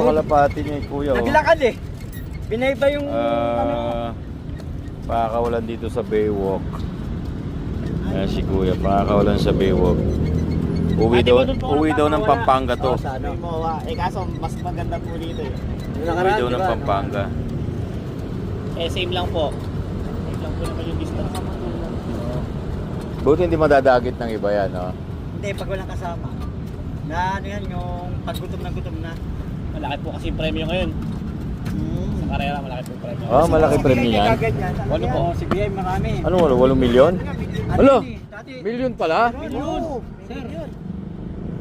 Kalapati niya kuya. Naglakad eh. Pinaiba yung Pakakawalan dito sa Baywalk. Ayan si kuya, pakakawalan sa Baywalk. Uwi daw ng Pampanga to. Kaso mas maganda po dito eh. Uwi daw ng Pampanga. Same lang po. Same lang po naman yung distance. Buti hindi madadagit ng iba yan, no? Hindi, pag walang kasama. Na ano yan, yung paggutom na gutom na. Malaki po kasi yung premyo ngayon. Sa karera, malaki po yung premyo. Ah, malaki premyo yan? Ano po? Si BM marami. Ano, 8 milyon? Alo, milyon pala? Milyon. Sir.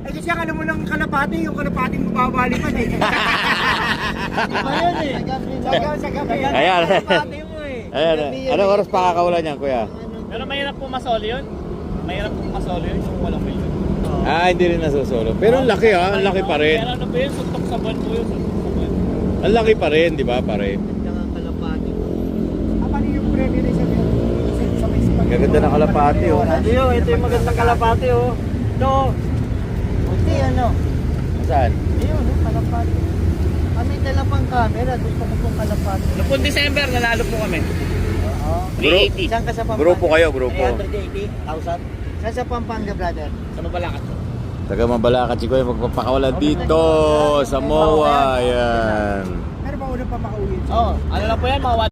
Eh kasi ang alam mo ng kalapati, yung kalapating mababalikan eh. Iba yun eh. Sa gabi. Ayan. Kalapati mo eh. Ayan, anong oras pakakawalan yan, kuya? Pero mahirap po masoli yun. Mahirap po masoli yun kung walang milyon. Ah, hindi rin nasusolo. Pero ang laki ha, ang laki pa rin. Pero ano po yun, suntok sa buwan po yun. Suntok sa buwan. Ang laki pa rin, di ba, pare? Ang kalapati. Ano yung premyo na sa may spot? Gaganda ng kalapati, oh. Ito yung magandang kalapati oh. Ito. Buti ano. Saan? Ayun, kalapati. Kami dala pang camera, gusto ko pong kalapati. Noong po December, nanalo po kami. Oo. 380. Saan ka sa Pampanga? Grupo kayo, grupo. 380,000. Saan sa Pampanga, brother? Sa Mabalacat po. Taga Mabalacat si kuya, magpapakawalan dito sa MOA. Ayan. Pero ba una pa makauwi? Oo, ano lang po yan, mga